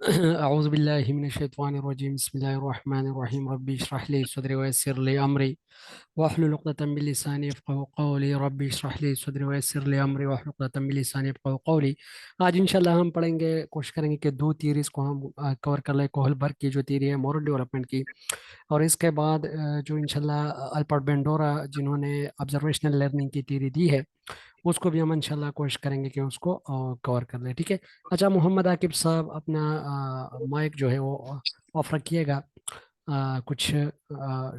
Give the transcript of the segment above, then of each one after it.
अऊज़ुबिल्लाहि मिनश्शैतानिर्रजीम बिस्मिल्लाहिर्रहमानिर्रहीम रब्बि इश्रह ली सदरी वयस्सिर ली अमरी वाहलुल उक़दतम मिन लिसानी यफ़क़हू क़ौली रब्बि इश्रह ली सदरी वयस्सिर ली अमरी वाहलुल उक़दतम मिन लिसानी यफ़क़हू क़ौली। आज इंशाल्लाह हम पढ़ेंगे, कोशिश करेंगे कि दो थियरीज़ को हम कवर कर लें। कोहलबर्ग की जो थियरी है मॉरल डेवलपमेंट की, और इसके बाद जो इंशाल्लाह अल्बर्ट बेंडोरा जिन्होंने ऑब्जर्वेशनल लर्निंग की थियरी दी है, उसको भी हम इंशाल्लाह कोशिश करेंगे कि उसको कवर कर लें। ठीक है। अच्छा, मोहम्मद आकिब साहब अपना माइक जो है वो ऑफ रखिएगा। कुछ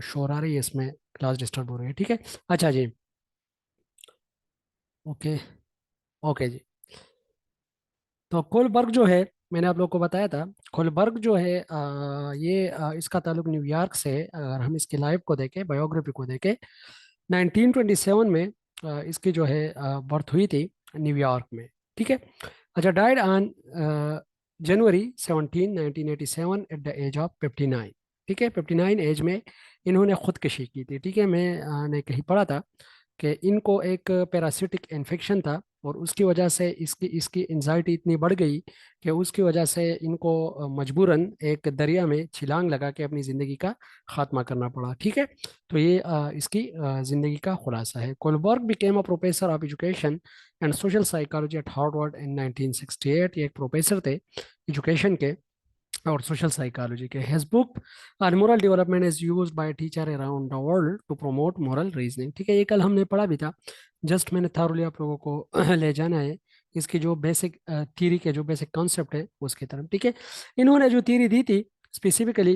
शोर आ रही है इसमें, क्लास डिस्टर्ब हो रही है। ठीक है। अच्छा जी। ओके। ओके जी। तो कोलबर्ग जो है, मैंने आप लोग को बताया था, कोलबर्ग जो है इसका ताल्लुक न्यूयॉर्क से है। अगर हम इसकी लाइफ को देखें, बायोग्राफी को देखें, 1927 में इसकी जो है बर्थ हुई थी न्यूयॉर्क में। ठीक है। अच्छा, died on January 17 1987 at the age of 59। ठीक है, 59 एज में इन्होंने खुदकुशी की थी। ठीक है। मैंने कहीं पढ़ा था कि इनको एक पैरासिटिक इन्फेक्शन था, और उसकी वजह से इसकी इसकी एंजाइटी इतनी बढ़ गई कि उसकी वजह से इनको मजबूरन एक दरिया में छलांग लगा के अपनी ज़िंदगी का खात्मा करना पड़ा। ठीक है। तो ये इसकी ज़िंदगी का खुलासा है। Kohlberg became a professor of education and social psychology at Harvard in 1968। ये एक प्रोफेसर थे एजुकेशन के और सोशल साइकोलॉजी के। His book on moral development is used by teacher around the world to promote moral reasoning. ठीक है, ये कल हमने पढ़ा भी था। जस्ट मैंने थारोली आप लोगों को ले जाना है इसकी जो बेसिक थ्योरी के जो बेसिक कॉन्सेप्ट है उसकी तरफ। ठीक है। इन्होंने जो थ्योरी दी थी स्पेसिफिकली,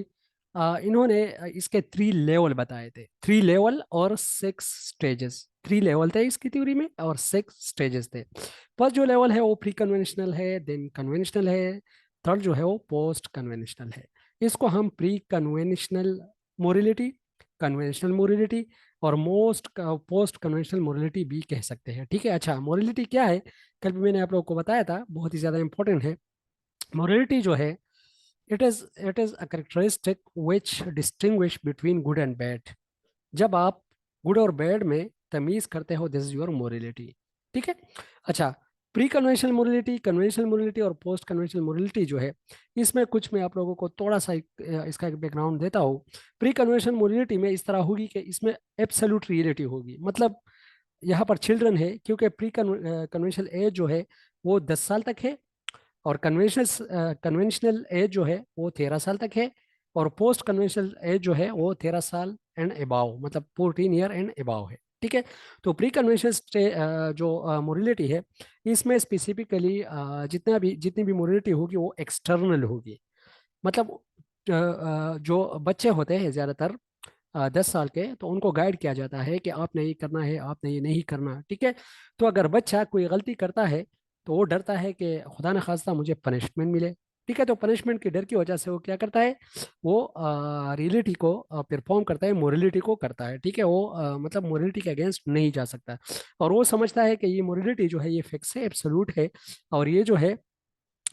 इन्होंने इसके 3 लेवल बताए थे। 3 लेवल और 6 स्टेजेस। 3 लेवल थे इसकी थ्योरी में और 6 स्टेजेस थे। फर्स्ट जो लेवल है वो प्री कन्वेंशनल है, देन कन्वेंशनल है, थर्ड जो है वो पोस्ट कन्वेंशनल है। इसको हम प्री कन्वेंशनल मोरिलिटी, कन्वेंशनल मोरिलिटी और मोस्ट पोस्ट कन्वेंशनल मोरिलिटी भी कह सकते हैं। ठीक है। अच्छा, मोरिलिटी क्या है, कल भी मैंने आप लोगों को बताया था, बहुत ही ज़्यादा इंपॉर्टेंट है। मोरिलिटी जो है, it is a characteristic which distinguish between good and bad. जब आप गुड और बैड में तमीज करते हो, दिस इज योर मोरलिटी। ठीक है। अच्छा, pre conventional morality, conventional morality और पोस्ट कन्वेंशनल मोरलिटी जो है, इसमें कुछ मैं आप लोगों को थोड़ा सा इसका एक बैकग्राउंड देता हूँ। प्री कन्वेंशनल मोरलिटी में इस तरह होगी कि इसमें एब्सोल्यूट रियलिटी होगी। मतलब यहाँ पर चिल्ड्रन है, क्योंकि प्री कन्वेंशनल एज जो है वो 10 साल तक है, और कन्वेंशनल एज जो है वो 13 साल तक है, और पोस्ट कन्वेंशनल एज जो है वो 13 साल एंड एबाव, मतलब 14 ईयर एंड एबाव है। ठीक है। तो प्री कन्वेंशनल जो मोरिलिटी है, इसमें स्पेसिफिकली जितनी भी मोरिलिटी होगी वो एक्सटर्नल होगी। मतलब जो बच्चे होते हैं ज़्यादातर 10 साल के, तो उनको गाइड किया जाता है कि आपने ये करना है, आपने ये नहीं करना। ठीक है। तो अगर बच्चा कोई गलती करता है तो वो डरता है कि खुदा न खास्ता मुझे पनिशमेंट मिले। ठीक है। तो पनिशमेंट के डर की वजह से वो क्या करता है, वो रियलिटी को परफॉर्म करता है, मोरलिटी को करता है। ठीक है। वो मतलब मोरलिटी के अगेंस्ट नहीं जा सकता, और वो समझता है कि ये मोरलिटी जो है ये फिक्स है, एब्सोल्यूट है, और ये जो है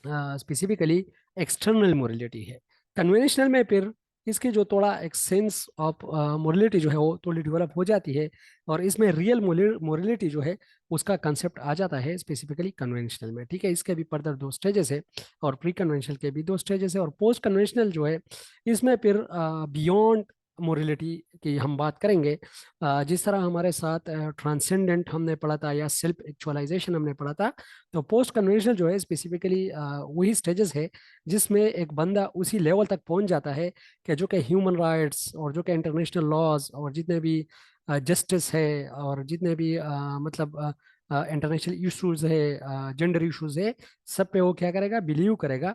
स्पेसिफिकली एक्सटर्नल मोरलिटी है। कन्वेंशनल में फिर इसकी जो थोड़ा एक सेंस ऑफ मोरलिटी जो है वो थोड़ी डेवलप हो जाती है, और इसमें रियल मोरलिटी जो है उसका कंसेप्ट आ जाता है स्पेसिफिकली कन्वेंशनल में। ठीक है। इसके भी फर्दर 2 स्टेजेस है, और प्री कन्वेंशनल के भी 2 स्टेजेस है, और पोस्ट कन्वेंशनल जो है इसमें फिर बियॉन्ड मोरलिटी की हम बात करेंगे। जिस तरह हमारे साथ ट्रांसेंडेंट हमने पढ़ा था, या सेल्फ एक्चुअलाइजेशन हमने पढ़ा था, तो पोस्ट कन्वेंशनल जो है स्पेसिफिकली वही स्टेजेस है जिसमें एक बंदा उसी लेवल तक पहुंच जाता है कि जो कि ह्यूमन राइट्स और जो कि इंटरनेशनल लॉज और जितने भी जस्टिस है, और जितने भी मतलब इंटरनेशनल इश्यूज है, जेंडर इश्यूज है, सब पे वो क्या करेगा, बिलीव करेगा।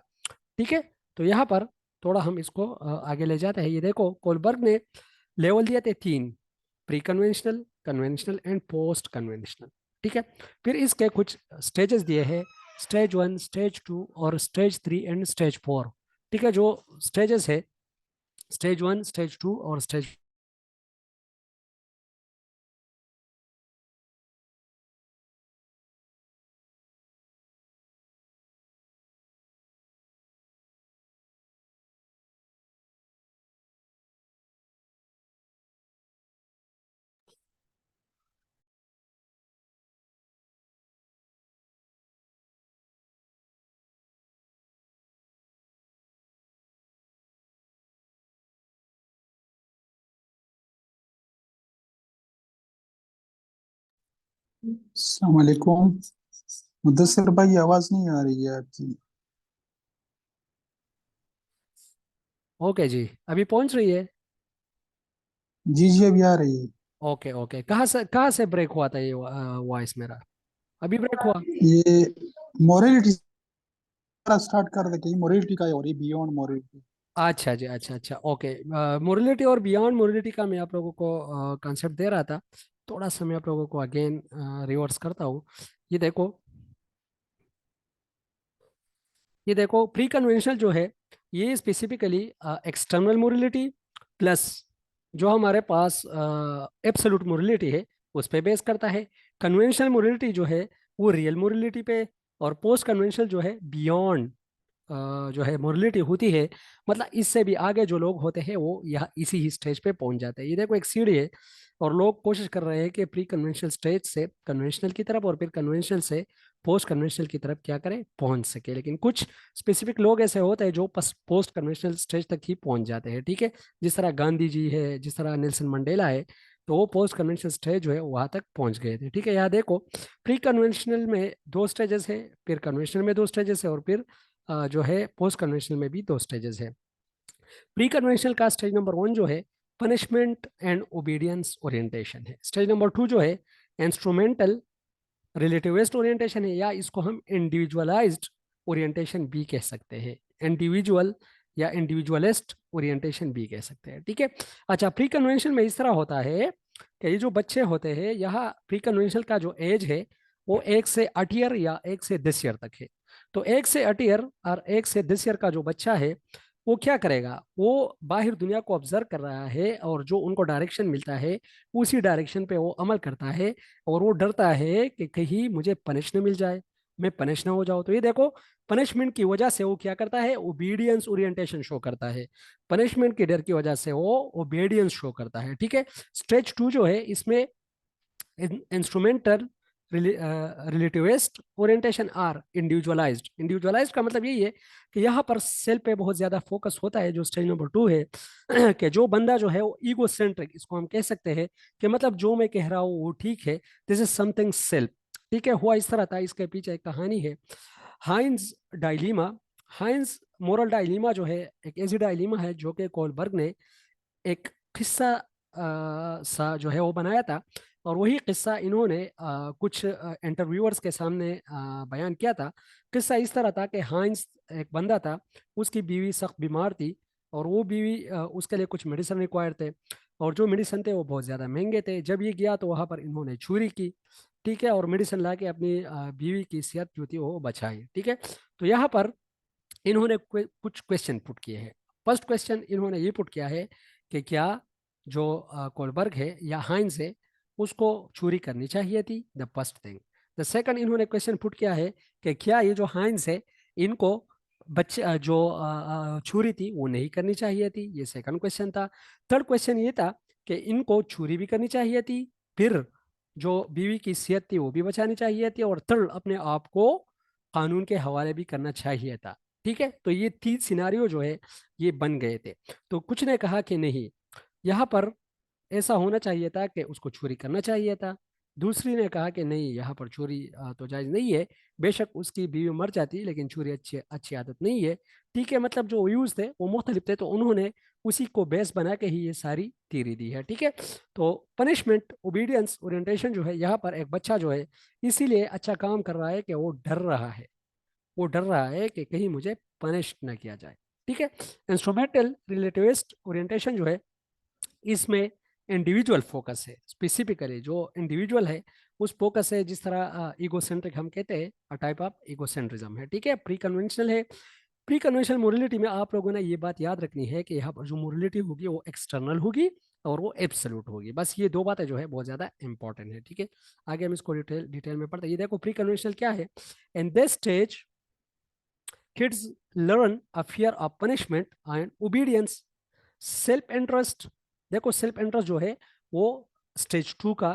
ठीक है। तो यहाँ पर थोड़ा हम इसको आगे ले जाते हैं। ये देखो, कोलबर्ग ने लेवल दिए थे 3, pre conventional, conventional and post conventional. ठीक है। फिर इसके कुछ स्टेजेस दिए हैं, स्टेज 1, स्टेज 2 और स्टेज 3 एंड स्टेज 4। ठीक है। जो स्टेजेस है, स्टेज 1, स्टेज 2 और स्टेज अस्सलाम वालेकुम। मुदस्सिर भाई, आवाज नहीं आ रही है आपकी। ओके जी, अभी पहुंच रही है। जी जी, अभी आ रही है। ओके ओके, कहाँ से ब्रेक हुआ था ये वॉइस मेरा? अभी ब्रेक हुआ? ये मोरलिटी स्टार्ट कर दे, कहीं मोरलिटी का है और ये बियॉन्ड मोरलिटी। अच्छा जी, अच्छा अच्छा, ओके। मोरलिटी और बियॉन्ड मोरलिटी का मैं आप लोगों को कंसेप्ट दे रहा था। थोड़ा सा मैं आप लोगों को अगेन रिवर्स करता हूँ। ये देखो, ये देखो, प्री कन्वेंशनल जो है ये स्पेसिफिकली एक्सटर्नल मोरलिटी प्लस जो हमारे पास एब्सोल्यूट मोरलिटी है उस पे बेस करता है। कन्वेंशनल मोरलिटी जो है वो रियल मोरलिटी पे, और पोस्ट कन्वेंशनल जो है बियॉन्ड जो है मोरलिटी होती है। मतलब इससे भी आगे जो लोग होते हैं वो यह इसी ही स्टेज पे पहुंच जाते हैं। ये देखो एक सीढ़ी है, और लोग कोशिश कर रहे हैं कि प्री कन्वेंशनल स्टेज से कन्वेंशनल की तरफ और फिर कन्वेंशनल से पोस्ट कन्वेंशनल की तरफ क्या करें, पहुंच सके। लेकिन कुछ स्पेसिफिक लोग ऐसे होते हैं जो पोस्ट कन्वेंशनल स्टेज तक ही पहुंच जाते हैं, ठीक है। जिस तरह गांधी जी है, जिस तरह नेल्सन मंडेला है, तो वो पोस्ट कन्वेंशनल स्टेज जो है वहां तक पहुंच गए थे, ठीक है। यहाँ देखो, प्री कन्वेंशनल में दो स्टेजेस है, फिर कन्वेंशनल में दो स्टेजेस है, और फिर जो है पोस्ट कन्वेंशनल में भी दो स्टेजेस है। प्री कन्वेंशनल का स्टेज नंबर वन जो है पनिशमेंट एंड ओबीडियंस ओरिएंटेशन है। स्टेज नंबर टू जो है इंस्ट्रूमेंटल रिलेटिविस्ट ओरिएंटेशन है, या इसको हम इंडिविजुअलाइज्ड ओरिएंटेशन भी कह सकते हैं। इंडिविजुअल या इंडिविजुअलिस्ट ओरिएंटेशन भी कह सकते हैं, ठीक है। अच्छा, प्री कन्वेंशन में इस तरह होता है कि ये जो बच्चे होते हैं, यहाँ प्री कन्वेंशनल का जो एज है वो 1 से 8 ईयर या 1 से 10 ईयर तक है। तो 1 से 8 ईयर और 1 से 10 ईयर का जो बच्चा है वो क्या करेगा, वो बाहर दुनिया को ऑब्जर्व कर रहा है, और जो उनको डायरेक्शन मिलता है उसी डायरेक्शन पे वो अमल करता है। और वो डरता है कि कहीं मुझे पनिश न मिल जाए, मैं पनिश ना हो जाऊं। तो ये देखो, पनिशमेंट की वजह से वो क्या करता है, ओबीडियंस ओरिएंटेशन शो करता है। पनिशमेंट के डर की वजह से वो ओबीडियंस शो करता है, ठीक है। स्टेज टू जो है इसमें instrumental relativist orientation are individualized. Individualized का मतलब यही है कि यहाँ पर सेल पे बहुत ज्यादा फोकस होता है, जो स्टेज नंबर टू है। कि जो बंदा जो है वो ईगो सेंट्रिक, इसको हम कह सकते हैं कि मतलब जो मैं कह रहा हूँ वो ठीक है, दिस इज समथिंग सेल्फ, ठीक है। हुआ इस तरह था, इसके पीछे एक कहानी है, हाइंस डायलीमा। हाइंस मोरल डायलीमा जो है एक ऐसी डायलीमा है जो कि कोलबर्ग ने एक किस्सा सा जो है वो बनाया था। और वही किस्सा इन्होंने कुछ इंटरव्यूअर्स के सामने बयान किया था। किस्सा इस तरह था कि हाइंस एक बंदा था, उसकी बीवी सख्त बीमार थी, और वो बीवी उसके लिए कुछ मेडिसिन रिक्वायर्ड थे, और जो मेडिसिन थे वो बहुत ज़्यादा महंगे थे। जब ये गया तो वहाँ पर इन्होंने चोरी की, ठीक है, और मेडिसिन ला के अपनी बीवी की सेहत जो थी वो बचाई, ठीक है। तो यहाँ पर इन्होंने कुछ क्वेश्चन पुट किए हैं। फर्स्ट क्वेश्चन इन्होंने ये पुट किया है कि क्या जो कोलबर्ग है या हाइंस है उसको चोरी करनी चाहिए थी, the first thing. The second इन्होंने क्वेश्चन पुट किया है कि क्या ये जो हाइंस है इनको बच्चे जो चोरी थी वो नहीं करनी चाहिए थी, ये सेकंड क्वेश्चन था। थर्ड क्वेश्चन ये था कि इनको चोरी भी करनी चाहिए थी, फिर जो बीवी की सेहत थी वो भी बचानी चाहिए थी, और थर्ड अपने आप को कानून के हवाले भी करना चाहिए था, ठीक है। तो ये तीन सिनारियो जो है ये बन गए थे। तो कुछ ने कहा कि नहीं, यहाँ पर ऐसा होना चाहिए था कि उसको चोरी करना चाहिए था। दूसरी ने कहा कि नहीं, यहाँ पर चोरी तो जायज नहीं है, बेशक उसकी बीवी मर जाती लेकिन चोरी अच्छी अच्छी आदत नहीं है, ठीक है। मतलब जो व्यूज थे वो मुख्तलिफ थे, तो उन्होंने उसी को बेस बना के ही ये सारी थ्योरी दी है, ठीक है। तो पनिशमेंट ओबीडियंस ओरिएंटेशन जो है, यहाँ पर एक बच्चा जो है इसीलिए अच्छा काम कर रहा है कि वो डर रहा है, वो डर रहा है कि कहीं मुझे पनिश ना किया जाए, ठीक है। इंस्ट्रूमेंटल रिलेटिविस्ट ओरिएंटेशन जो है इसमें इंडिविजुअल फोकस है, स्पेसिफिकली जो इंडिविजुअल है उस फोकस है, जिस तरह ईगोसेंट्रिक हम कहते हैं, टाइप ऑफ ईगोसेंट्रिज्म है, ठीक है। प्री कन्वेंशनल है। प्री कन्वेंशनल मोरलिटी में आप लोगों ने ये बात याद रखनी है कि यहाँ पर जो मोरलिटी होगी वो एक्सटर्नल होगी और वो एब्सोल्यूट होगी। बस ये दो बातें जो है बहुत ज्यादा इंपॉर्टेंट है, ठीक है। आगे हम इसको डिटेल डिटेल में पढ़ते हैं। ये देखो, प्री कन्वेंशनल क्या है। इन this stage kids learn a fear of punishment and obedience, self interest. देखो, सेल्फ इंटरेस्ट जो है वो स्टेज टू का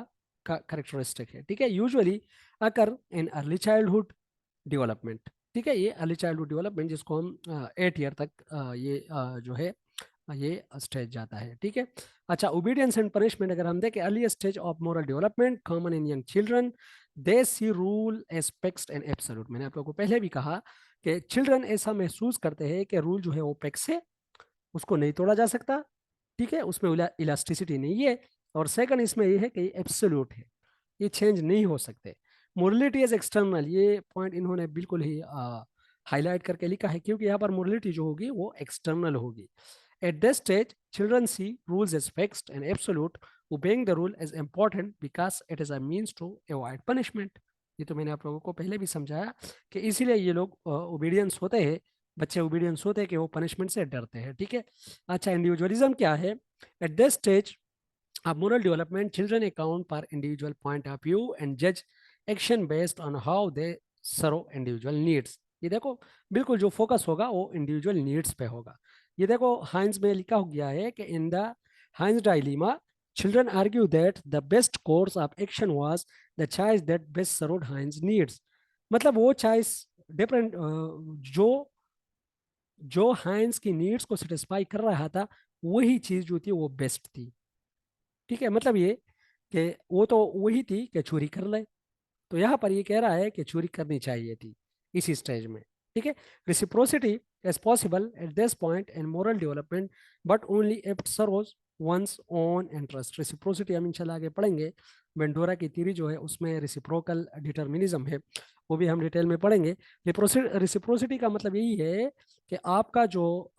करेक्टरिस्टिक है, ठीक है। Usually occur in early childhood development, ठीक है। ये अर्ली चाइल्डहुड डेवलपमेंट जिसको हम 8 ईयर तक ये जो है ये स्टेज जाता है, ठीक है। अच्छा, ओबीडियंस एंड पनिशमेंट अगर हम देखें, early stage of moral development common in young children, they see rule as fixed and absolute. मैंने आप लोगों को पहले भी कहा कि चिल्ड्रन ऐसा महसूस करते हैं कि रूल जो है वो फिक्स है, उसको नहीं तोड़ा जा सकता, ठीक है, उसमें इलास्टिसिटी नहीं है। और सेकंड इसमें ये है कि ये एब्सोल्यूट है, ये चेंज नहीं हो सकते। मोरलिटी इज एक्सटर्नल, ये पॉइंट इन्होंने बिल्कुल ही हाईलाइट करके लिखा है, क्योंकि यहाँ पर मोरलिटी जो होगी वो एक्सटर्नल होगी। At this stage children see rules as fixed and absolute, obeying the rule is important because it is a means to avoid punishment। ये तो मैंने आप लोगों को पहले भी समझाया कि इसीलिए ये लोग ओबीडियंस होते हैं, बच्चे ओबीडियंस होते हैं कि वो पनिशमेंट से डरते हैं, ठीक है। अच्छा, इंडिविजुअलिज्म क्या है? Eight this stage of moral development, children account for individual point of view and judge action based on how they serve individual needs। ये देखो, बिल्कुल जो फोकस होगा वो इंडिविजुअल नीड्स पे होगा। ये देखो हाइंस में लिखा हो गया है कि in the Heinz dilemma children argue that the best course of action was the choice that best served Heinz needs. मतलब वो चॉइस डिफरेंट, जो जो हाइंस की नीड्स को सेटिस्फाई कर रहा था, वही चीज जो थी वो बेस्ट थी, ठीक है। मतलब ये कि वो तो वही थी कि चोरी कर ले, तो यहाँ पर ये कह रहा है कि चोरी करनी चाहिए थी इसी स्टेज में, ठीक है। Reciprocity is possible at this point in moral development but only if it serves one's own interest. Reciprocity हम इंशाल्लाह आगे पढ़ेंगे, बेंडोरा की थ्योरी जो है उसमें रिसिप्रोकल डिटर्मिनिज्म है, वो भी हम डिटेल में पढ़ेंगे। रिसिप्रोसिटी का मतलब यही है कि आपका जो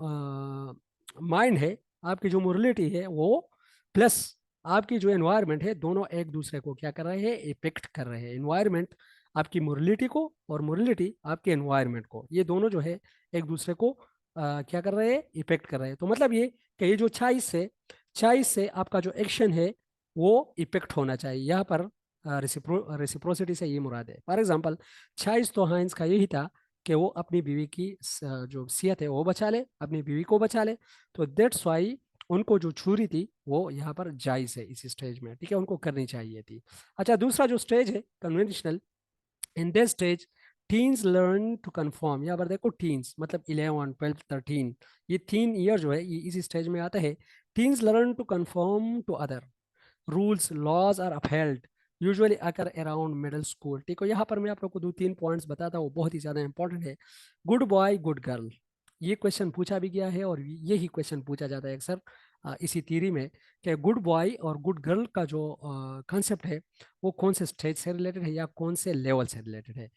माइंड है, आपकी जो मोरलिटी है वो प्लस आपकी जो एनवायरनमेंट है, दोनों एक दूसरे को क्या कर रहे हैं, इफेक्ट कर रहे हैं। एनवायरनमेंट आपकी मोरलिटी को और मोरलिटी आपके एनवायरनमेंट को, ये दोनों जो है एक दूसरे को क्या कर रहे हैं, इफेक्ट कर रहे हैं। तो मतलब ये कि ये जो चाइस से आपका जो एक्शन है वो इफेक्ट होना चाहिए। यहाँ पर रेसिप्रोसिटी से ये मुराद है। फॉर एग्जांपल, चाइस तो हाइंस का यही था कि वो अपनी बीवी की जो सियत है वो बचा ले, अपनी बीवी को बचा ले। तो दैट्स वाई उनको जो छुरी थी वो यहाँ पर जायज है इस स्टेज में, ठीक है, उनको करनी चाहिए थी। अच्छा, दूसरा जो स्टेज है conventional, in this stage teens learn to conform. यहाँ पर देखो टीन्स मतलब 11 12 13, ये 3 ईयर जो है ये इस स्टेज में आता है। Teens learn to conform to other rules, laws are upheld, usually occur around middle school, ठीक है। यहाँ पर मैं आप लोग को 2-3 पॉइंट्स बताता हूँ, बहुत ही ज़्यादा इंपॉर्टेंट है। गुड बॉय गुड गर्ल, ये क्वेश्चन पूछा भी गया है और यही क्वेश्चन पूछा जाता है अक्सर इसी थ्योरी में, कि गुड बॉय और गुड गर्ल का जो कॉन्सेप्ट है वो कौन से स्टेज से रिलेटेड है या कौन से लेवल से रिलेटेड है।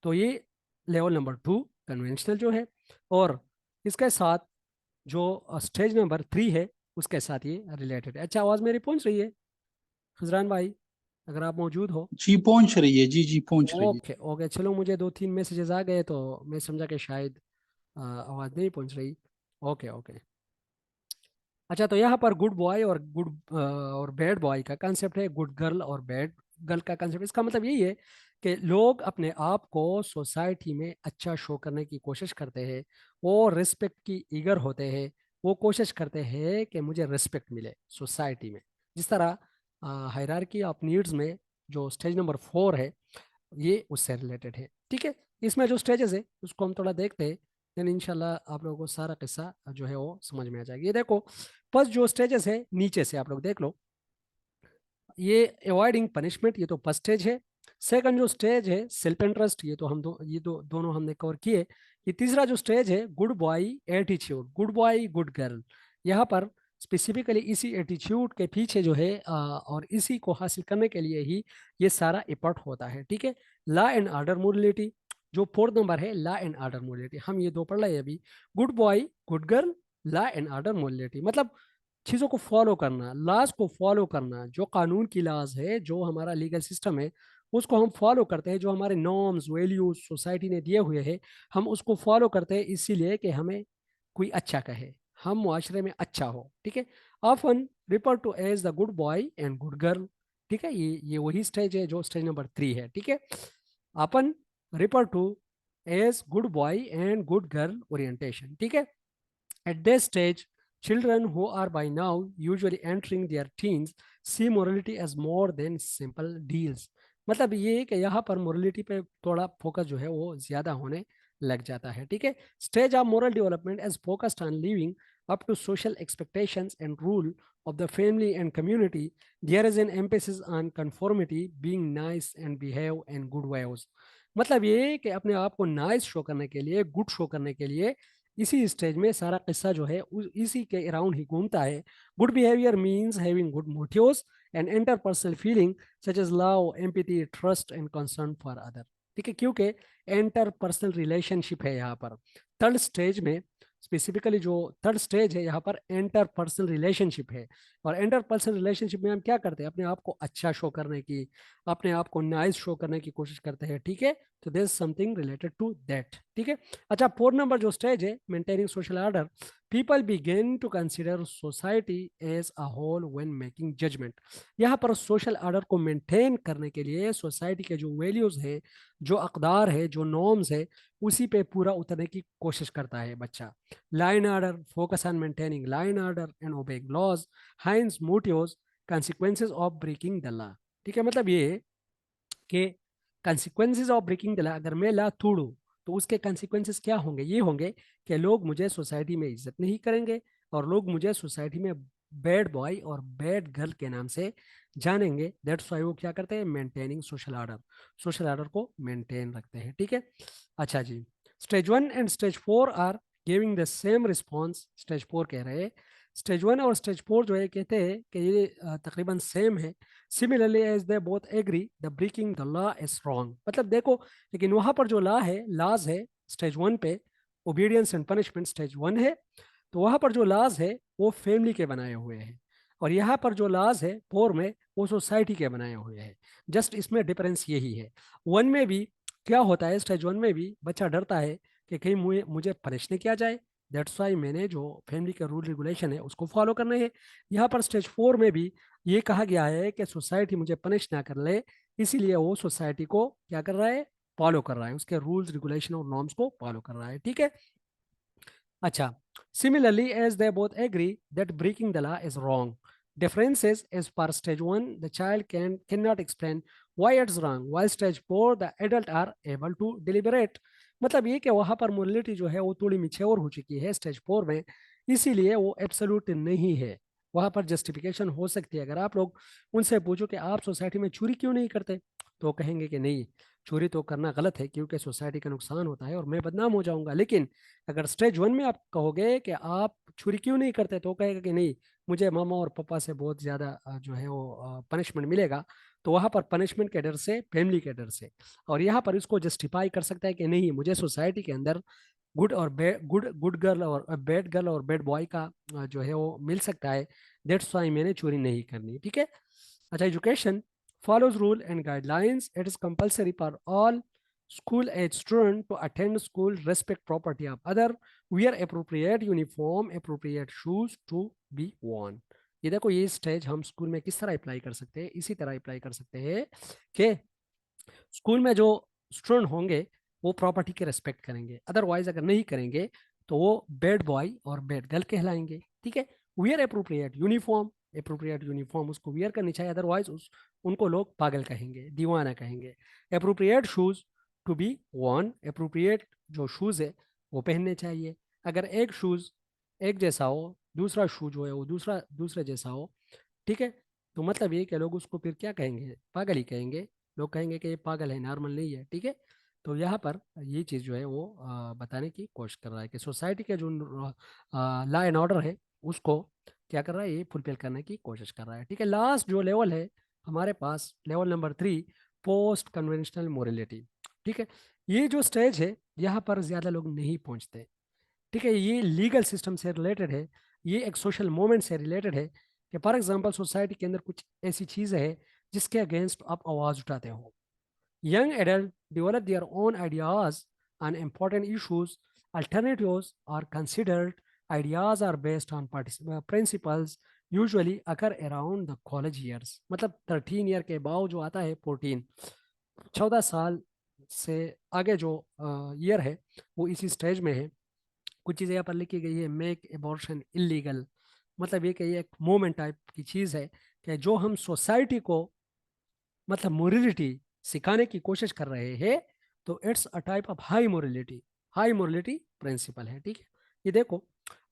तो ये लेवल नंबर 2 कन्वेंशनल जो है, और इसके साथ जो स्टेज नंबर 3 है उसके साथ ये रिलेटेड है। अच्छा, आवाज़ मेरी पहुंच रही है हजरान भाई, अगर आप मौजूद हो? जी पहुंच रही है, जी जी पहुंच रही है। ओके ओके, चलो, मुझे 2-3 मैसेजेस आ गए तो मैं समझा कि शायद आवाज़ नहीं पहुंच रही। Okay okay. अच्छा, तो यहाँ पर गुड बॉय और और बैड बॉय का कंसेप्ट है, गुड गर्ल और बैड गर्ल का कंसेप्ट। इसका मतलब यही है कि लोग अपने आप को सोसाइटी में अच्छा शो करने की कोशिश करते हैं, वो रिस्पेक्ट की ईगर होते हैं, वो कोशिश करते हैं कि मुझे रिस्पेक्ट मिले सोसाइटी में। जिस तरह हायरार्की ऑफ नीड्स में जो स्टेज नंबर 4 है ये उससे रिलेटेड है, ठीक है। इसमें जो स्टेजेस है उसको हम थोड़ा देखते हैं, देन इंशाल्लाह आप लोगों को सारा किस्सा जो है वो समझ में आ जाएगा। ये देखो, फर्स्ट जो स्टेजेस है नीचे से आप लोग देख लो, ये अवॉइडिंग पनिशमेंट, ये तो फर्स्ट स्टेज है। सेकंड जो स्टेज है सेल्फ इंटरेस्ट, ये तो ये दोनों हमने कवर किए। ये तीसरा जो स्टेज है good boy attitude, good boy good girl, यहाँ पर स्पेसिफिकली इसी एटीट्यूड के पीछे जो है और इसी को हासिल करने के लिए ही ये सारा एफर्ट होता है, ठीक है। लॉ एंड ऑर्डर मोरलिटी, जो फोर्थ नंबर है लॉ एंड ऑर्डर मोरलिटी, हम ये दो पढ़ रहे हैं अभी। Good boy good girl, law and order morality, मतलब चीज़ों को फॉलो करना, लॉज को फॉलो करना, जो कानून की लॉज है, जो हमारा लीगल सिस्टम है उसको हम फॉलो करते हैं, जो हमारे नॉर्म्स वैल्यूज सोसाइटी ने दिए हुए हैं हम उसको फॉलो करते हैं, इसीलिए कि हमें कोई अच्छा कहे, हम मुआशरे में अच्छा हो, ठीक है। Often refer to as the good boy and good girl, ठीक है। ये वही स्टेज है जो स्टेज नंबर 3 है, ठीक है। अपन refer to as good boy and good girl orientation, ठीक है। At this stage, children who are by now usually entering their teens see morality as more than simple deals। मतलब ये है कि यहाँ पर मोरलिटी पे थोड़ा फोकस जो है वो ज्यादा होने लग जाता है, ठीक है। Stage of moral development as focused on living up to social expectations and rule of the family and community. There is an emphasis on conformity, being nice and behave and good ways. मतलब ये कि अपने आप को nice show करने के लिए, good show करने के लिए इसी स्टेज में सारा किस्सा जो है इसी के अराउंड ही घूमता है. Good behaviour means having good motives and interpersonal feeling such as love, empathy, trust and concern for other. ठीक है, क्योंकि इंटरपर्सनल रिलेशनशिप है यहाँ पर. थर्ड स्टेज में स्पेसिफिकली जो थर्ड स्टेज है यहाँ पर इंटरपर्सनल रिलेशनशिप है. और इंटरपर्सनल रिलेशनशिप में हम क्या करते हैं, अपने आप को अच्छा शो करने की, अपने आप को नाइस शो करने की कोशिश करते हैं. ठीक है, तो this something related to that. ठीक है. अच्छा, 4 नंबर जो स्टेज है, maintaining social order. People begin to consider society as a whole when making judgement. यहाँ पर सोशल ऑर्डर को मेंटेन करने के लिए सोसाइटी के जो वैल्यूज है, जो अकदार है, जो नॉर्म्स है, उसी पे पूरा उतरने की कोशिश करता है बच्चा. Law and order, focus on maintaining law and order and obeying laws, Heinz motives, consequences of breaking the law. ठीक है, मतलब ये कि consequences of breaking the law, अगर मैं लॉ तोड़ूं तो उसके कंसिक्वेंसेस क्या होंगे, ये होंगे कि लोग मुझे सोसाइटी में इज्जत नहीं करेंगे और लोग मुझे सोसाइटी में बैड बॉय और बैड गर्ल के नाम से जानेंगे. दैट्स व्हाई वो क्या करते हैं, maintaining social order, social order को मेंटेन रखते हैं. ठीक है. अच्छा जी, stage 1 and stage 4 are giving the same response. Stage 4 कह रहे हैं, स्टेज 1 और स्टेज 4 जो है कहते हैं कि ये तकरीबन सेम है. Similarly as they both agree the breaking the law is wrong. मतलब देखो, लेकिन वहां पर जो लॉ है, लॉज है स्टेज 1 पे, ओबीडियंस एंड पनिशमेंट स्टेज 1 है. तो वहां पर जो लॉज है वो फैमिली के बनाए हुए हैं, और यहाँ पर जो लॉज है 4 में, वो सोसाइटी के बनाए हुए हैं. जस्ट इसमें डिफरेंस यही है. 1 में भी क्या होता है, स्टेज 1 में भी बच्चा डरता है कि कहीं मुझे मुझे पनिश नहीं किया जाए. दैट्स वाई मैंने जो फैमिली के रूल रेगुलेशन है उसको फॉलो करने हैं. यहाँ पर स्टेज 4 में भी ये कहा गया है कि सोसाइटी मुझे पनिश ना कर ले, इसीलिए वो सोसाइटी को क्या कर रहा है, फॉलो कर रहा है, उसके रूल्स रेगुलेशन और नॉर्म्स को फॉलो कर रहा है. ठीक है. अच्छा, similarly as they both agree that breaking the law is wrong, differences as per stage 1 the child cannot explain why it's wrong, while stage 4 the adult are able to deliberate. मतलब ये कि वहां पर मोरलिटी जो है वो थोड़ी mature हो चुकी है स्टेज 4 में, इसीलिए वो एब्सोल्यूट नहीं है. वहां पर जस्टिफिकेशन हो सकती है. अगर आप लोग उनसे पूछो कि आप सोसाइटी में चोरी क्यों नहीं करते, तो वो कहेंगे कि नहीं, चोरी तो करना गलत है क्योंकि सोसाइटी का नुकसान होता है और मैं बदनाम हो जाऊंगा. लेकिन अगर स्टेज 1 में आप कहोगे कि आप चोरी क्यों नहीं करते, तो वो कहेगा कि नहीं, मुझे मामा और पापा से बहुत ज्यादा जो है वो पनिशमेंट मिलेगा. तो वहां पर पनिशमेंट के डर से, फैमिली के डर से, और यहाँ पर इसको जस्टिफाई कर सकता है कि नहीं, मुझे सोसाइटी के अंदर गुड और गुड गुड गर्ल और गर्ल और बैड बॉय का जो है वो मिल सकता है. दैट्स वाई मैंने चोरी नहीं करनी. ठीक है. अच्छा, education follows rule and guidelines. It is compulsory for all school age student to attend school, respect property of other, wear appropriate uniform, appropriate shoes to be worn. ये देखो, ये स्टेज हम स्कूल में किस तरह अप्लाई कर सकते हैं, इसी तरह अप्लाई कर सकते हैं कि स्कूल में जो स्टूडेंट होंगे वो प्रॉपर्टी के रेस्पेक्ट करेंगे, अदरवाइज अगर नहीं करेंगे तो वो बैड बॉय और बैड गर्ल कहलाएंगे. ठीक है. Wear appropriate uniform, appropriate uniform उसको वियर करनी चाहिए, अदरवाइज उनको लोग पागल कहेंगे, दीवाना कहेंगे. Appropriate shoes to be worn, appropriate जो शूज है वो पहनने चाहिए. अगर एक शूज एक जैसा हो, दूसरा शूज जो है वो दूसरा दूसरे जैसा हो, ठीक है, तो मतलब ये कि लोग उसको फिर क्या कहेंगे, पागल ही कहेंगे. लोग कहेंगे कि ये पागल है, नॉर्मल नहीं है. ठीक है. तो यहाँ पर ये चीज़ जो है वो बताने की कोशिश कर रहा है कि सोसाइटी के जो लॉ एंड ऑर्डर है उसको क्या कर रहा है, ये फुलफिल करने की कोशिश कर रहा है. ठीक है. लास्ट जो लेवल है हमारे पास, level number 3, post conventional morality. ठीक है. ये जो स्टेज है यहाँ पर ज़्यादा लोग नहीं पहुँचते. ठीक है. ये लीगल सिस्टम से रिलेटेड है, ये एक सोशल मूवमेंट से रिलेटेड है कि फॉर एग्जांपल सोसाइटी के अंदर कुछ ऐसी चीज़ें हैं जिसके अगेंस्ट आप आवाज़ उठाते हो. Young adult develop their own ideas on important issues, alternatives are considered, ideas are based on principles usually occur around the college years. मतलब 13 ईयर के बाद जो आता है 14, 14 साल से आगे जो ईयर है वो इसी स्टेज में है. कुछ चीज़ें यहाँ पर लिखी गई है, मेक एबॉर्शन इलीगल. मतलब ये कि ये एक मोमेंट टाइप की चीज़ है कि जो हम सोसाइटी को मतलब मोरलिटी सिखाने की कोशिश कर रहे हैं, तो it's a type of high morality, high morality principle है. ठीक है. ये देखो,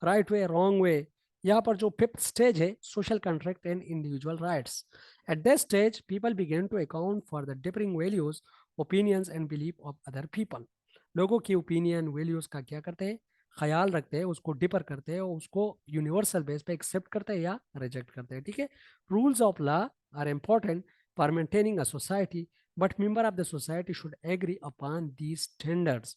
राइट वे, रॉन्ग वे। यहाँ पर जो फिफ्थ स्टेज है, social contract and individual rights. At this stage people began to account for the differing values, opinions and belief of other people. लोगों की ओपिनियन, वैल्यूज का क्या करते हैं, ख्याल रखते हैं, उसको डिपर करते हैं और उसको यूनिवर्सल बेस पे एक्सेप्ट करते हैं या रिजेक्ट करते हैं। ठीक है। Rules of law are important for maintaining a society, but member of the society should agree upon these standards.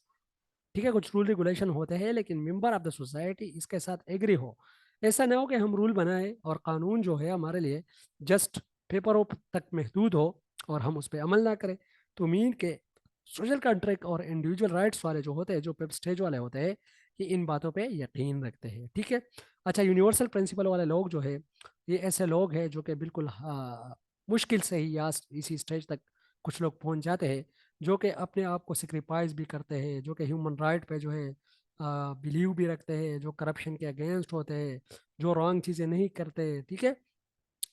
ठीक है, कुछ रूल रेगुलेशन होते हैं लेकिन मेंबर ऑफ द सोसाइटी इसके साथ एग्री हो। ऐसा ना हो कि हम रूल बनाए और कानून जो है हमारे लिए जस्ट पेपरों तक महदूद हो और हम उस पर अमल ना करें। तो मीन के सोशल कॉन्ट्रैक्ट और इंडिविजुअल राइट्स वाले जो होते हैं, जो पेप स्टेज वाले होते हैं, ये इन बातों पे यकीन रखते हैं। ठीक है। अच्छा, यूनिवर्सल प्रिंसिपल वाले लोग जो है, ये ऐसे लोग हैं जो कि बिल्कुल मुश्किल से ही या इसी स्टेज तक कुछ लोग पहुंच जाते हैं, जो कि अपने आप को सेक्रीफाइस भी करते हैं, जो कि ह्यूमन राइट पे जो है बिलीव भी रखते हैं, जो करप्शन के अगेंस्ट होते हैं, जो रॉन्ग चीज़ें नहीं करते। ठीक है।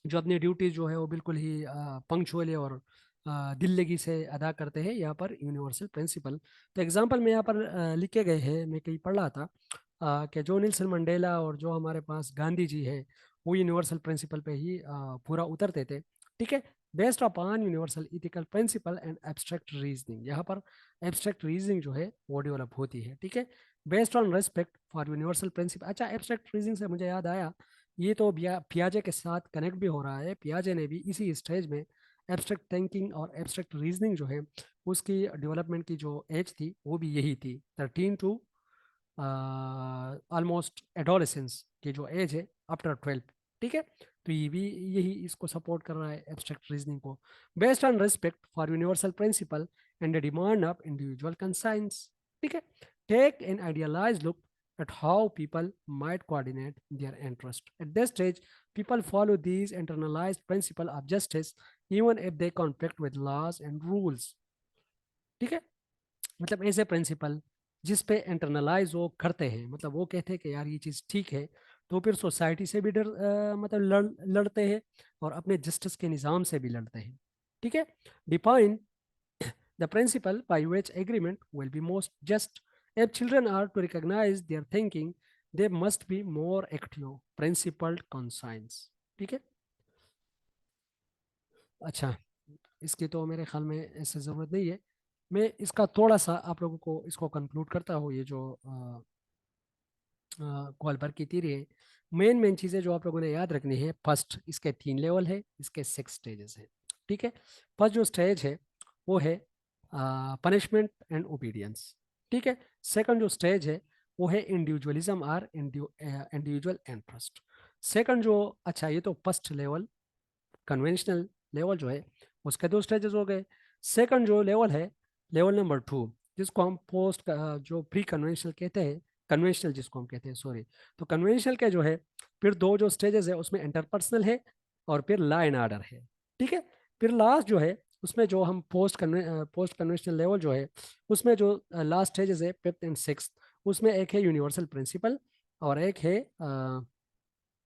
जो अपनी ड्यूटी जो है वो बिल्कुल ही पंक्चुअली और दिल्लगी से अदा करते हैं। यहाँ पर यूनिवर्सल प्रिंसिपल, तो एग्जांपल में यहाँ पर लिखे गए हैं, मैं कहीं पढ़ रहा था कि जो नेल्सन मंडेला और जो हमारे पास गांधी जी है, वो यूनिवर्सल प्रिंसिपल पे ही पूरा उतरते थे। ठीक है। Based upon universal ethical principle and abstract reasoning, यहाँ पर एब्स्ट्रैक्ट रीजनिंग जो है वो डेवलप होती है। ठीक है। Based on respect for universal principle. अच्छा, एब्स्ट्रैक्ट रीजनिंग से मुझे याद आया, ये तो पियाजे के साथ कनेक्ट भी हो रहा है। पियाजे ने भी इसी स्टेज में एब्स्ट्रैक्ट थिंकिंग और एब्स्ट्रैक्ट रीजनिंग जो है उसकी डेवलपमेंट की जो एज थी वो भी यही थी, 13 टू ऑलमोस्ट एडोलेसेंस की जो एज है, आफ्टर 12। ठीक है। तो ये भी यही इसको सपोर्ट कर रहा है एब्स्ट्रैक्ट रीजनिंग को। Based on respect for universal principle and the demand of individual conscience. ठीक है। Take an idealise look at how people might coordinate their interest. At this stage, people follow these internalized principles of justice even if they conflict with laws and rules. ठीक है। मतलब ऐसे principal जिस पे internalise वो करते हैं, मतलब वो कहते हैं कि यार ये चीज़ ठीक है, तो फिर सोसाइटी से भी मतलब लड़ते हैं और अपने जस्टिस के निज़ाम से भी लड़ते हैं। ठीक है। Define the principle by which agreement will be most just. If children are to recognize their thinking, they must be more active, principled conscience. ठीक है। अच्छा, इसकी तो मेरे ख्याल में ऐसे ज़रूरत नहीं है। मैं इसका थोड़ा सा आप लोगों को इसको कंक्लूड करता हूँ। ये जो कॉलबर की थीरी है, मेन मेन चीज़ें जो आप लोगों ने याद रखनी है, फर्स्ट इसके 3 लेवल है, इसके 6 स्टेजेस हैं। ठीक है। फर्स्ट जो स्टेज है वो है पनिशमेंट एंड ओबीडियंस। ठीक है। सेकंड जो स्टेज है वो है इंडिविजुअलिज्म और इंडिविजुअल इंटरेस्ट। सेकंड जो, अच्छा ये तो फर्स्ट लेवल कन्वेंशनल लेवल जो है उसके 2 स्टेजेस हो गए। सेकंड जो लेवल है, लेवल नंबर 2, जिसको हम पोस्ट जो प्री कन्वेंशनल कहते हैं, कन्वेंशनल जिसको हम कहते हैं, सॉरी। तो कन्वेंशनल के जो है फिर 2 जो स्टेजेस है उसमें इंटरपर्सनल है और फिर लॉ एंड ऑर्डर है। ठीक है। फिर लास्ट जो है उसमें जो हम पोस्ट कन्वेंशनल लेवल जो है उसमें जो लास्ट स्टेजेस है, फिफ्थ एंड सिक्स, उसमें एक है यूनिवर्सल प्रिंसिपल और एक है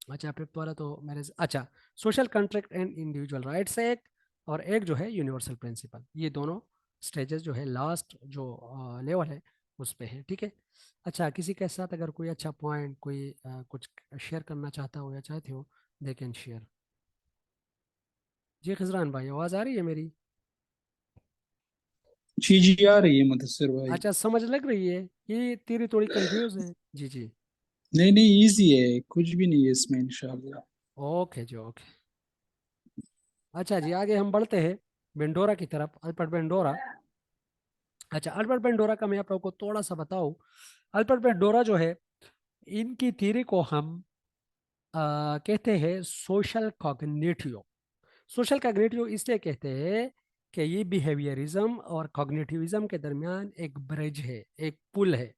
अच्छा फिफ्थ वाला तो मेरे अच्छा social contract and individual rights है एक, और एक जो है यूनिवर्सल प्रिंसिपल। ये दोनों स्टेजेस जो है लास्ट जो लेवल है उस पे है। ठीक है। अच्छा, किसी के साथ अगर कोई अच्छा पॉइंट, कोई कुछ शेयर करना चाहता हो या चाहते हो, दे कैन शेयर। जी खजरान भाई, आवाज़ आ रही है मेरी? जी जी आ रही है मुदस्सिर भाई। अच्छा, समझ लग रही है? ये तेरी थोड़ी कंफ्यूज है। जी जी। नहीं नहीं, इजी है, कुछ भी नहीं है इसमें इंशाल्लाह। ओके जी, ओके। अच्छा जी, आगे हम बढ़ते हैं बेंडोरा की तरफ, अल्बर्ट बेंडोरा। अच्छा, अल्बर्ट बेंडोरा का मैं आप लोगों को थोड़ा सा बताऊं। अल्बर्ट बेंडोरा जो है, इनकी थ्योरी को हम कहते हैं सोशल कॉग्निटिव। सोशल कॉग्निटिव इसलिए कहते हैं कि ये बिहेवियरिज्म और कॉग्निटिविज्म के दरमियान एक ब्रिज है, एक पुल है।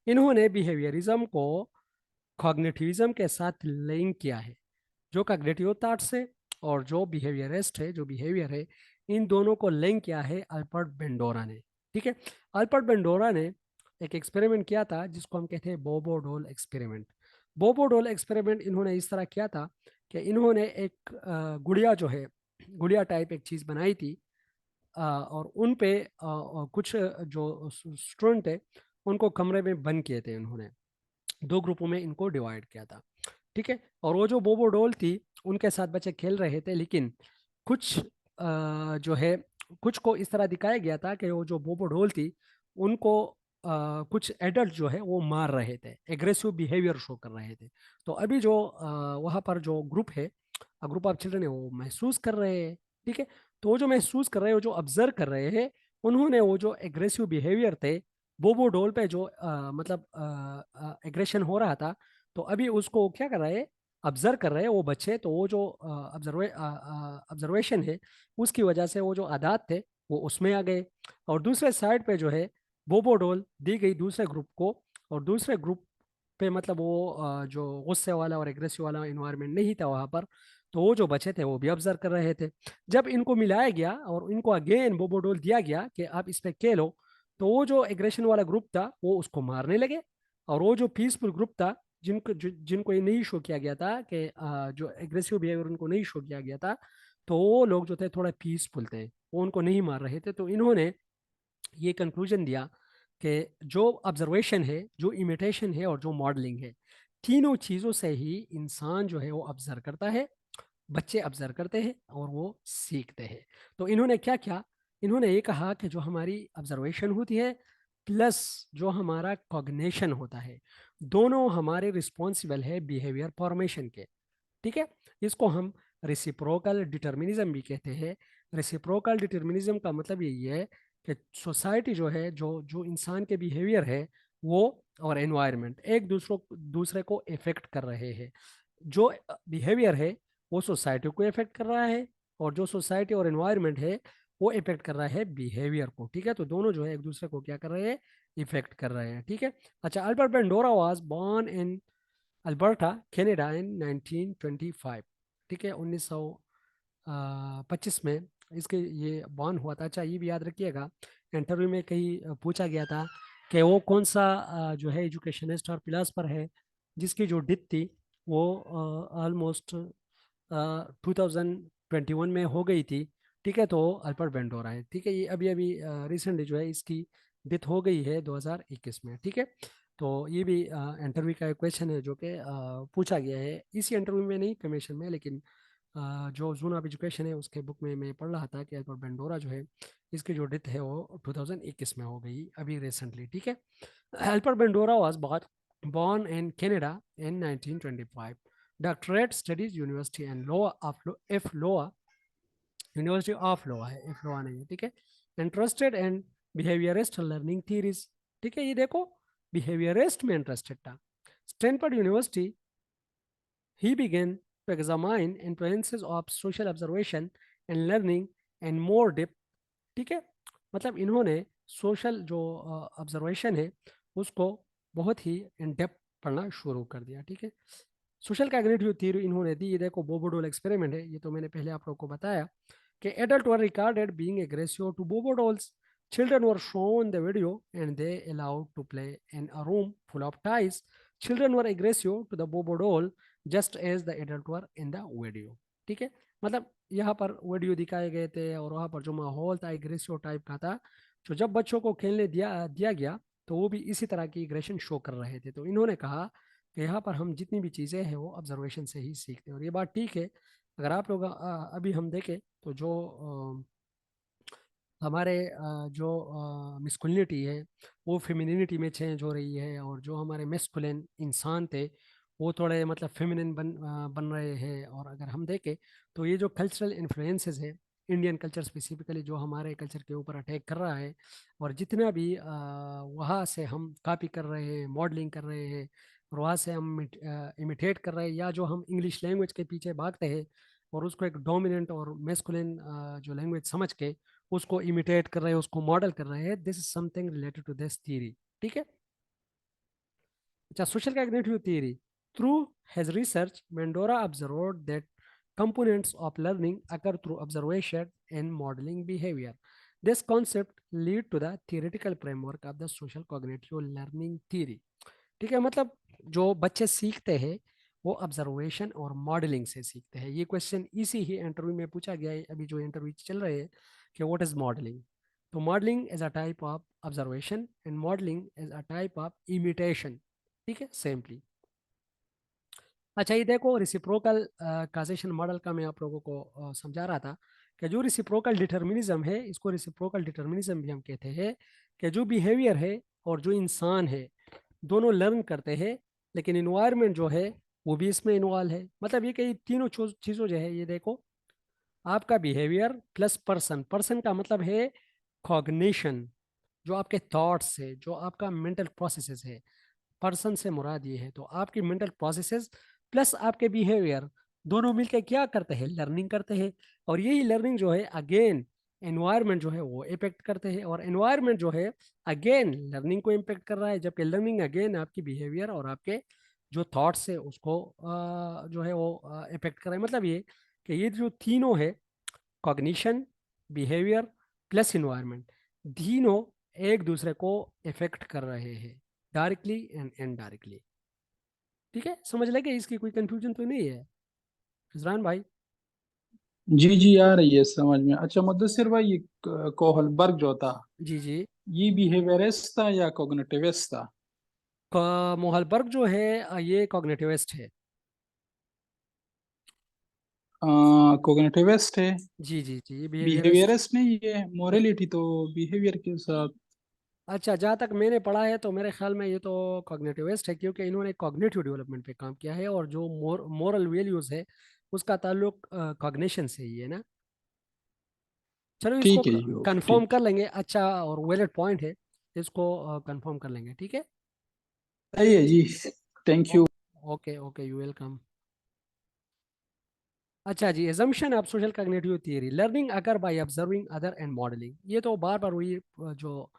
इन्होंने बिहेवियरिज्म को कॉग्निटिविज्म के साथ लिंक किया है। जो कॉग्निटिव थॉट्स है और जो बिहेवियरिस्ट है, जो बिहेवियर है, इन दोनों को लिंक किया है अल्बर्ट बेंडोरा ने। ठीक है। अल्बर्ट बेंडोरा ने एक एक्सपेरिमेंट किया था जिसको हम कहते हैं बोबो डोल एक्सपेरिमेंट। बोबो डोल एक्सपेरिमेंट इन्होंने इस तरह किया था कि इन्होंने एक गुड़िया जो है, गुड़िया टाइप एक चीज़ बनाई थी, और उन पे कुछ जो स्टूडेंट है उनको कमरे में बंद किए थे उन्होंने। दो ग्रुपों में इनको डिवाइड किया था। ठीक है, और वो जो बोबो डॉल थी उनके साथ बच्चे खेल रहे थे, लेकिन कुछ जो है, कुछ को इस तरह दिखाया गया था कि वो जो बोबो डॉल थी उनको कुछ एडल्ट जो है वो मार रहे थे, एग्रेसिव बिहेवियर शो कर रहे थे। तो अभी जो वहाँ पर जो ग्रुप है, ग्रुप ऑफ चिल्ड्रन है, वो महसूस कर रहे हैं। ठीक है, तो वो जो महसूस कर रहे हैं, वो जो ऑब्जर्व कर रहे हैं, उन्होंने वो जो एग्रेसिव बिहेवियर थे बोबो डोल पे, जो मतलब एग्रेशन हो रहा था, तो अभी उसको क्या कर रहे हैं, ऑब्जर्व कर रहे हैं वो बच्चे। तो वो जो ऑब्जर्वेशन है, उसकी वजह से वो जो आदात थे वो उसमें आ गए। और दूसरे साइड पे जो है बोबो डोल दी गई दूसरे ग्रुप को, और दूसरे ग्रुप पे मतलब वो जो गुस्से वाला और एग्रेसिव वाला इन्वायरमेंट नहीं था वहां पर, तो वो जो बच्चे थे वो भी ऑब्जर्व कर रहे थे। जब इनको मिलाया गया और इनको अगेन बोबो डोल दिया गया कि आप इस पे खेलो, तो वो जो एग्रेशन वाला ग्रुप था वो उसको मारने लगे, और वो जो पीसफुल ग्रुप था, जिनको ये नहीं शो किया गया था कि जो एग्रेसिव बिहेवियर उनको नहीं शो किया गया था, तो वो लोग जो थे थोड़ा पीसफुल थे, वो उनको नहीं मार रहे थे। तो इन्होंने ये कंक्लूजन दिया कि जो ऑब्जर्वेशन है, जो इमिटेशन है और जो मॉडलिंग है, तीनों चीज़ों से ही इंसान जो है वो ऑब्जर्व करता है, बच्चे ऑब्जर्व करते हैं और वो सीखते हैं। तो इन्होंने क्या किया, इन्होंने ये कहा कि जो हमारी ऑब्जर्वेशन होती है प्लस जो हमारा कॉग्निशन होता है, दोनों हमारे रिस्पॉन्सिबल है बिहेवियर फॉर्मेशन के। ठीक है, इसको हम रेसिप्रोकल डिटर्मिनिज्म भी कहते हैं। रेसिप्रोकल डिटर्मिनिज्म का मतलब यही है कि सोसाइटी जो है, जो जो इंसान के बिहेवियर है वो और एनवायरनमेंट एक दूसरे को इफेक्ट कर रहे हैं। जो बिहेवियर है वो सोसाइटी को इफेक्ट कर रहा है, और जो सोसाइटी और एनवायरनमेंट है वो इफेक्ट कर रहा है बिहेवियर को। ठीक है, तो दोनों जो है एक दूसरे को क्या कर रहे हैं, इफेक्ट कर रहे हैं। ठीक है, अच्छा, Albert Bandura was born in Alberta Canada in 1925। ठीक है, 1925 में इसके ये बॉर्न हुआ था। अच्छा, ये भी याद रखिएगा, इंटरव्यू में कहीं पूछा गया था कि वो कौन सा जो है एजुकेशनिस्ट और फिलासफर है जिसकी जो डेथ थी वो ऑलमोस्ट 2021 में हो गई थी। ठीक है, तो अल्बर्ट बेंडोरा है। ठीक है, ये अभी अभी रिसेंटली जो है इसकी डेथ हो गई है 2021 में। ठीक है, तो ये भी इंटरव्यू का एक क्वेश्चन है जो कि पूछा गया है इसी इंटरव्यू में, नहीं कमीशन में, लेकिन जो जून ऑफ एजुकेशन है उसके बुक में मैं पढ़ रहा था कि अल्बर्ट बेंडोरा जो है इसकी जो डेथ है वो 2021 में हो गई अभी रिसेंटली। ठीक है, Albert Bandura was born in Canada in 1925. Doctorate studies University and Iowa of F Iowa, university of लोआ है, एफ लोआ नहीं है। ठीक है, interested in behaviourist learning theories. ठीक है, ये देखो, बिहेवियरिस्ट में इंटरेस्टेड था। Stanford university, he began to examine influences of social observation and learning and more depth। ठीक है, मतलब इन्होंने सोशल जो ऑब्जर्वेशन है उसको बहुत ही इन डेप्थ पढ़ना शुरू कर दिया। ठीक है, सोशल कॉग्निटिव थ्योरी इन्होंने दी। ये देखो, बोबोडोल एक्सपेरिमेंट है, ये तो मैंने पहले आप लोगों को बताया कि adult were recorded being aggressive to Bobo dolls, children were shown the video and they allowed to play in a room full of toys, children were aggressive to the bobo doll just as the adult were in the video। ठीक है, मतलब यहाँ पर video दिखाए गए थे और वहाँ पर जो माहौल था एग्रेसिव टाइप का था, जो जब बच्चों को खेलने दिया दिया गया तो वो भी इसी तरह की एग्रेशन शो कर रहे थे। तो इन्होंने कहा कि यहाँ पर हम जितनी भी चीज़ें हैं वो ऑब्जर्वेशन से ही सीखते हैं, और ये बात ठीक है। अगर आप लोग अभी हम देखें तो जो हमारे जो मिस्कुलिनिटी है वो फेमिनिटी में चेंज हो रही है, और जो हमारे मेस्कुलिन इंसान थे वो थोड़े मतलब फेमिनिन बन रहे हैं। और अगर हम देखें तो ये जो कल्चरल इन्फ्लुएंसेस है, इंडियन कल्चर स्पेसिफिकली जो हमारे कल्चर के ऊपर अटैक कर रहा है, और जितना भी वहाँ से हम कॉपी कर रहे हैं, मॉडलिंग कर रहे हैं, और वहाँ से हम इमिटेट कर रहे हैं, या जो हम इंग्लिश लैंग्वेज के पीछे भागते हैं और उसको एक डोमिनेंट और मेस्कुलिन जो लैंग्वेज समझ के उसको इमिटेट कर रहे हैं, उसको मॉडल कर रहे हैं, this is something related to this theory. ठीक है, अच्छा, social cognitive theory, through his research Mendora observed that components of learning occur through observation and modeling behavior। This concept lead to the theoretical framework of the social cognitive learning theory। ठीक है, मतलब जो बच्चे सीखते हैं वो observation और modelling से सीखते हैं। ये क्वेश्चन इसी ही इंटरव्यू में पूछा गया है, अभी जो इंटरव्यू चल रहे हैं, कि व्हाट इज मॉडलिंग। तो modelling is a type of observation and modelling is a type of imitation. ठीक है, सिंपली। अच्छा, ये देखो रिसिप्रोकल काजेशन मॉडल का मैं आप लोगों को समझा रहा था कि जो रिसिप्रोकल डिटर्मिनिज्म है, इसको रिसिप्रोकल डिटर्मिनिज्म भी हम कहते हैं, कि जो बिहेवियर है और जो इंसान है दोनों लर्न करते हैं, लेकिन इन्वायरमेंट जो है वो भी इसमें इन्वॉल्व है। मतलब ये कि तीनों चीज़ों जो है, ये देखो, आपका बिहेवियर प्लस पर्सन, पर्सन का मतलब है कॉग्निशन, जो आपके थॉट्स है, जो आपका मेंटल प्रोसेसेस है, पर्सन से मुराद ये है। तो आपकी मेंटल प्रोसेसेस प्लस आपके बिहेवियर दोनों मिलकर क्या करते हैं, लर्निंग करते हैं। और यही लर्निंग जो है अगेन एनवायरनमेंट जो है वो इम्पेक्ट करते हैं, और एनवायरनमेंट जो है अगेन लर्निंग को इम्पेक्ट कर रहा है, जबकि लर्निंग अगेन आपकी बिहेवियर और आपके जो थॉट्स है उसको जो है वो इफेक्ट कर रहा है। मतलब ये कि ये जो तीनों है, कॉग्निशन, बिहेवियर प्लस इन्वायरमेंट, तीनों एक दूसरे को इफेक्ट कर रहे हैं, डायरेक्टली एंड इनडायरेक्टली। ठीक है, समझ लगे, इसकी कोई कंफ्यूजन तो नहीं है इजरान भाई? जी जी, आ रही है समझ में। अच्छा मुद्दसर भाई, ये कोहलबर्ग जो था, जी जी। ये बिहेवियरिस्ट था या कॉग्निटिविस्ट था? मोहलबर्ग जो है ये कॉग्निटिविस्ट है। कॉग्निटिविस्ट है। जी जी जी, बिहेवियरिस्ट। बिहेवियरिस्ट नहीं है, मोरालिटी तो बिहेवियर के साथ। अच्छा, जहाँ तक मैंने पढ़ा है तो मेरे ख्याल में ये तो कॉग्निटिविस्ट है, क्योंकि इन्होंने कॉग्निटिव डेवलपमेंट पे काम किया है, और जो मोरल वैल्यूज है उसका ताल्लुक कॉग्निशन से ही है ना। चलो, इसको ठीक है जी, ओके कंफर्म ठीक। कर लेंगे। अच्छा, और वैलिड पॉइंट है, इसको कंफर्म कर लेंगे, ठीक है। सही है जी, thank you. Okay okay, you welcome. अच्छा जी, assumption of social cognitive theory, learning occur by observing other and modelling. ये तो बार बार वही जो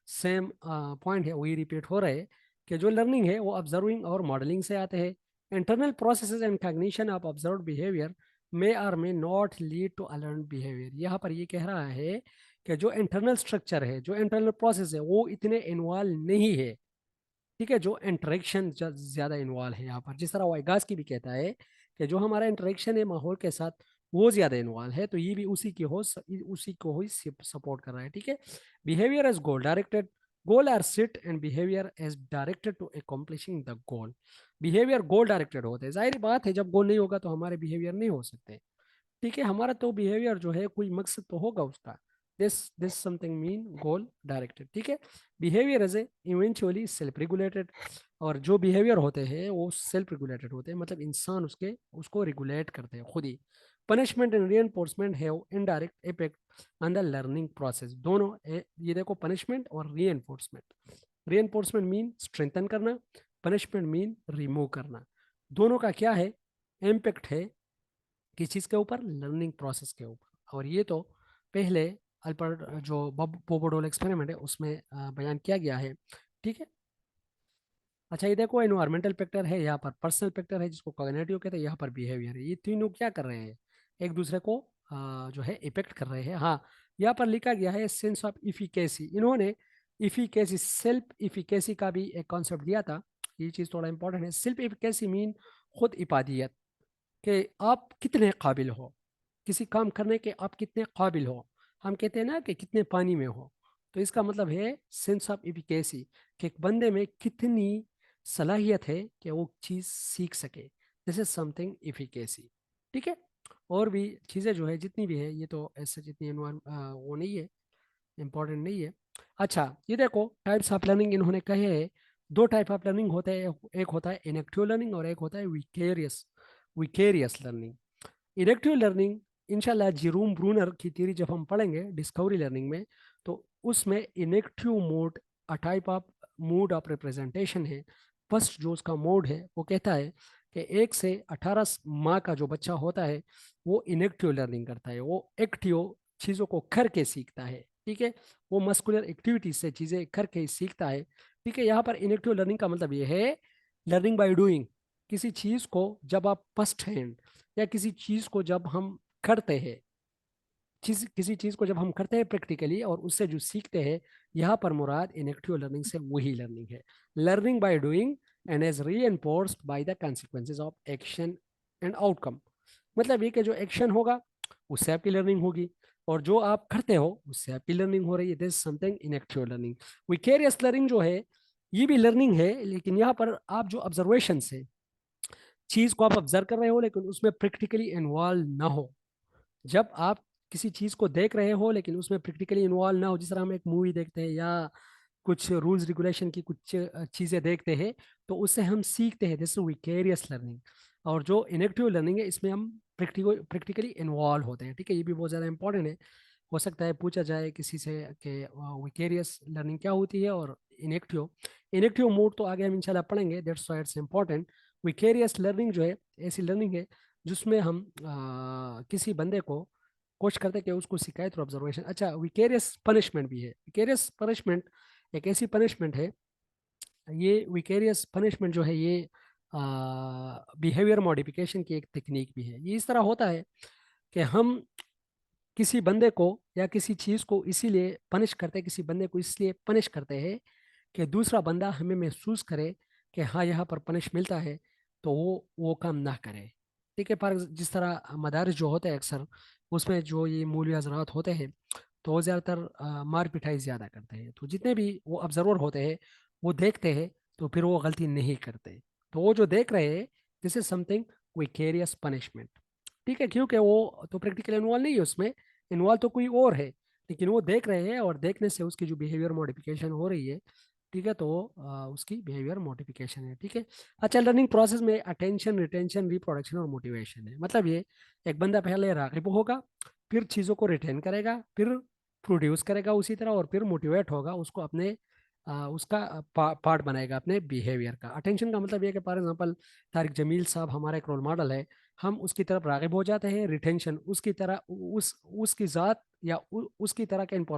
सेम पॉइंट है वही रिपीट हो रहे हैं, कि जो लर्निंग है वो ऑब्जर्विंग और मॉडलिंग से आते हैं। Internal processes and cognition of observed behaviour may or may not lead to learned behaviour. यहाँ पर ये कह रहा है कि जो इंटरनल स्ट्रक्चर है, जो इंटरनल प्रोसेस है, वो इतने इन्वॉल्व नहीं है। ठीक है, जो इंटरेक्शन ज्यादा इन्वॉल्व है यहाँ पर, जिस तरह वाइगास की भी कहता है कि जो हमारा इंटरेक्शन है माहौल के साथ वो ज्यादा इन्वॉल्व है, तो ये भी उसी को ही सपोर्ट कर रहा है। ठीक है, behaviour as goal directed, goal are set and behaviour as directed to accomplishing the goal. Behaviour goal directed होते हैं, जाहिर बात है जब गोल नहीं होगा तो हमारे बिहेवियर नहीं हो सकते। ठीक है, हमारा तो बिहेवियर जो है कोई मकसद तो होगा उसका। This something mean goal directed. ठीक है, behaviour as a eventually self regulated, और जो बिहेवियर होते हैं वो सेल्फ रेगुलेटेड होते हैं, मतलब इंसान उसको रेगुलेट करते हैं खुद ही। Punishment and reinforcement have indirect effect on the learning process. दोनों ये देखो, पनिशमेंट और रीएनफोर्समेंट। रीएनफोर्समेंट मीन स्ट्रेंथन करना, पनिशमेंट मीन रिमूव करना। दोनों का क्या है, इम्पैक्ट है किस चीज़ के ऊपर, लर्निंग प्रोसेस के ऊपर। और ये तो पहले अल्बर्ट जो पोपोडोल एक्सपेरिमेंट है उसमें बयान किया गया है। ठीक है। अच्छा, ये देखो, एनवायरमेंटल फैक्टर है, यहाँ पर पर्सनल फैक्टर है जिसको कॉग्निटिव कहते हैं, यहाँ पर बिहेवियर है। ये तीनों क्या कर रहे हैं, एक दूसरे को जो है इफेक्ट कर रहे हैं। हाँ, यहाँ पर लिखा गया है सेंस ऑफ इफिकेसी। इन्होंने इफिकेसी, सेल्फ इफिकेसी का भी एक कॉन्सेप्ट दिया था। ये चीज़ थोड़ा इंपॉर्टेंट है। सेल्फ इफिकेसी मीन खुद इफादियत, कि आप कितने काबिल हो, किसी काम करने के आप कितने काबिल हो। हम कहते हैं ना कि कितने पानी में हो, तो इसका मतलब है सेंस ऑफ इफिकेसी, कि एक बंदे में कितनी सलाहियत है कि वो चीज़ सीख सके। This is something efficacy. ठीक है, और भी चीज़ें जो है जितनी भी है, ये तो ऐसे जितनी वो नहीं है, इंपॉर्टेंट नहीं है। अच्छा, ये देखो, टाइप्स ऑफ लर्निंग इन्होंने कहे हैं। दो टाइप ऑफ लर्निंग होते हैं, एक होता है इनेक्टिव लर्निंग और एक होता है विकेरियस विकेरियस लर्निंग। इरेक्टिव लर्निंग, इंशाल्लाह जेरोम ब्रूनर की थ्योरी जब हम पढ़ेंगे डिस्कवरी लर्निंग में, तो उसमें inactive mode a type of mode of representation है। फर्स्ट जो उसका मोड है वो कहता है कि 1 से 18 माह का जो बच्चा होता है वो इनेक्टिव लर्निंग करता है, वो एक्टिव चीज़ों को करके सीखता है। ठीक है, वो मस्कुलर एक्टिविटीज से चीज़ें करके सीखता है। ठीक है, यहाँ पर इनेक्टिव लर्निंग का मतलब ये है लर्निंग बाय डूइंग। किसी चीज़ को जब आप फर्स्ट हैंड, या किसी चीज़ को जब हम करते हैं, किसी चीज़ को जब हम करते हैं प्रैक्टिकली और उससे जो सीखते हैं, यहाँ पर मुराद इनेक्टिव लर्निंग से वही लर्निंग है। Learning by doing and as reinforced by the consequences of action and outcome. मतलब ये कि जो एक्शन होगा उससे आपकी लर्निंग होगी, और जो आप करते हो उससे आपकी लर्निंग हो रही है। This something inactive learning. Vicarious learning जो है, ये भी लर्निंग है, लेकिन यहाँ पर आप जो ऑब्जर्वेशन है, चीज को आप ऑब्जर्व कर रहे हो लेकिन उसमें प्रैक्टिकली इन्वॉल्व ना हो। जब आप किसी चीज को देख रहे हो लेकिन उसमें प्रैक्टिकली इन्वॉल्व ना हो, जिस तरह हम एक मूवी देखते हैं या कुछ रूल्स रेगुलेशन की कुछ चीजें देखते हैं, तो उससे हम सीखते हैं, दिस विकेरियस लर्निंग। और जो इनेक्टिव लर्निंग है, इसमें हम प्रैक्टिकली इन्वॉल्व होते हैं। ठीक है, ये भी बहुत ज़्यादा इंपॉर्टेंट है। हो सकता है पूछा जाए किसी से कि विकेरियस लर्निंग क्या होती है और इनेक्टिव। इनेक्टिव मोड तो आगे हम इंशाल्लाह पढ़ेंगे, that's why it's important. Vicarious learning जो है, ऐसी लर्निंग है जिसमें हम किसी बंदे को कोशिश करते हैं कि उसको सिखाए थ्रू ऑब्जर्वेशन। अच्छा, विकेरियस पनिशमेंट भी है। विकेरियस पनिशमेंट एक ऐसी पनिशमेंट है, ये विकेरियस पनिशमेंट जो है ये बिहेवियर मॉडिफिकेशन की एक टेक्निक भी है। ये इस तरह होता है कि हम किसी बंदे को या किसी चीज को इसीलिए पनिश करते हैं, किसी बंदे को इसलिए पनिश करते हैं कि दूसरा बंदा हमें महसूस करे कि हाँ यहाँ पर पनिश मिलता है, तो वो काम ना करे। ठीक है, पर जिस तरह मदारिस जो होते हैं अक्सर, उसमें जो ये मौलवी हजरात होते हैं, तो वो ज़्यादातर मार पिटाई ज़्यादा करते हैं। तो जितने भी वो ऑब्जर्वर होते हैं, वो देखते हैं, तो फिर वो गलती नहीं करते। तो वो जो देख रहे हैं, this is something vicarious punishment. ठीक है, क्योंकि वो तो प्रैक्टिकली इन्वॉल्व नहीं है उसमें, इन्वॉल्व तो कोई और है, लेकिन वो देख रहे हैं और देखने से उसकी जो बिहेवियर मॉडिफिकेशन हो रही है, ठीक है, तो उसकी बिहेवियर मॉडिफिकेशन है। ठीक है। अच्छा, लर्निंग प्रोसेस में अटेंशन, रिटेंशन, रिप्रोडक्शन और मोटिवेशन है। मतलब ये, एक बंदा पहले रागिब होगा, फिर चीज़ों को रिटेन करेगा, फिर प्रोड्यूस करेगा उसी तरह, और फिर मोटिवेट होगा, उसको अपने उसका पार्ट बनाएगा अपने बिहेवियर का। अटेंशन का मतलब ये कि फॉर एग्जांपल तारिक जमील साहब हमारा एक रोल मॉडल है, हम उसकी तरफ रागिब हो जाते हैं। रिटेंशन, उसकी तरह उसकी ज़ात या उसकी तरह के इंफॉर्मेशन